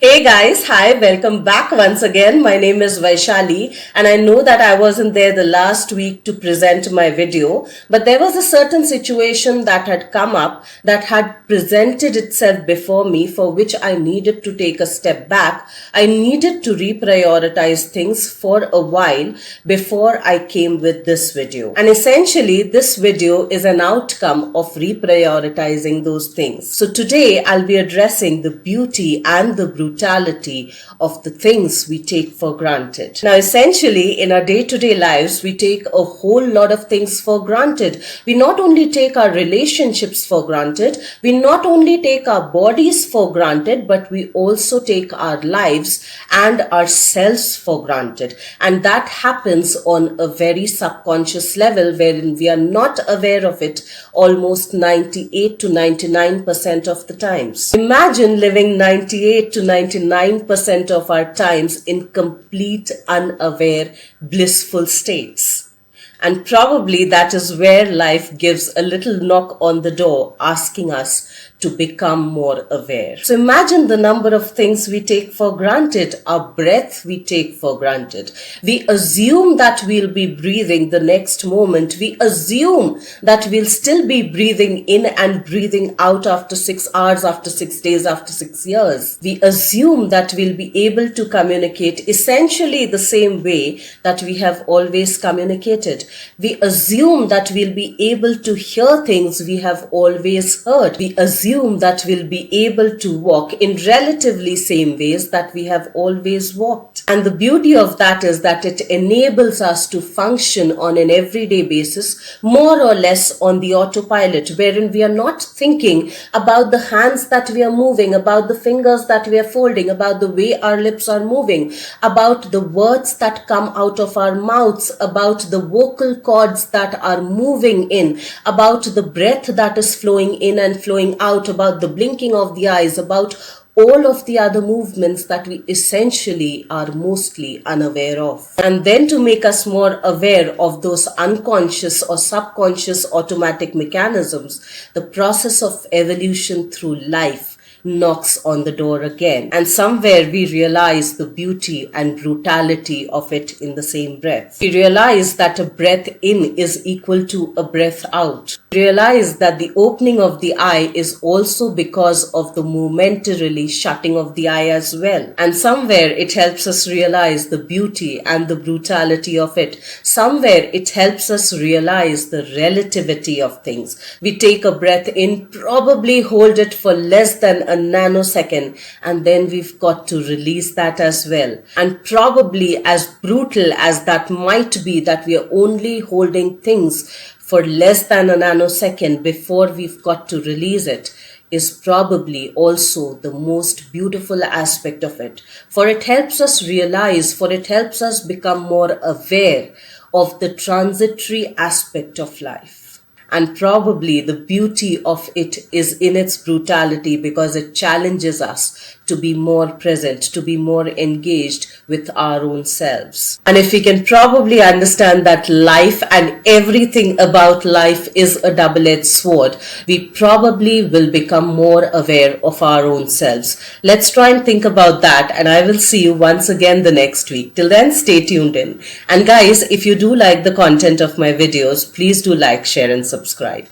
Hey guys, hi, welcome back once again. My name is Vaishali, and I know that I wasn't there the last week to present my video, but there was a certain situation that had come up that had presented itself before me, for which I needed to take a step back. I needed to reprioritize things for a while before I came with this video. And essentially, this video is an outcome of reprioritizing those things. So today I'll be addressing the beauty and the brutality of the things we take for granted. Now, essentially, in our day-to-day lives, we take a whole lot of things for granted. We not only take our relationships for granted, we not only take our bodies for granted, but we also take our lives and ourselves for granted. And that happens on a very subconscious level wherein we are not aware of it almost 98 to 99% of the times. Imagine living 98 to 99% of our times in complete unaware, blissful states. And probably that is where life gives a little knock on the door, asking us to become more aware. So imagine the number of things we take for granted. Our breath we take for granted. We assume that we'll be breathing the next moment. We assume that we'll still be breathing in and breathing out after 6 hours, after 6 days, after 6 years. We assume that we'll be able to communicate essentially the same way that we have always communicated. We assume that we'll be able to hear things we have always heard. We assume that we'll be able to walk in relatively same ways that we have always walked. And the beauty of that is that it enables us to function on an everyday basis, more or less on the autopilot, wherein we are not thinking about the hands that we are moving, about the fingers that we are folding, about the way our lips are moving, about the words that come out of our mouths, about the vocal cords that are moving in, about the breath that is flowing in and flowing out, about the blinking of the eyes, about all of the other movements that we essentially are mostly unaware of. And then to make us more aware of those unconscious or subconscious automatic mechanisms, the process of evolution through life knocks on the door again. And somewhere we realize the beauty and brutality of it in the same breath. We realize that a breath in is equal to a breath out. We realize that the opening of the eye is also because of the momentarily shutting of the eye as well. And somewhere it helps us realize the beauty and the brutality of it. Somewhere it helps us realize the relativity of things. We take a breath in, probably hold it for less than a nanosecond, and then we've got to release that as well. And probably as brutal as that might be, that we are only holding things for less than a nanosecond before we've got to release it, is probably also the most beautiful aspect of it. For it helps us realize, for it helps us become more aware of the transitory aspect of life. And probably the beauty of it is in its brutality, because it challenges us to be more present, to be more engaged with our own selves. And if we can probably understand that life and everything about life is a double-edged sword, we probably will become more aware of our own selves. Let's try and think about that, and I will see you once again the next week. Till then, stay tuned in. And guys, if you do like the content of my videos, please do like, share and subscribe.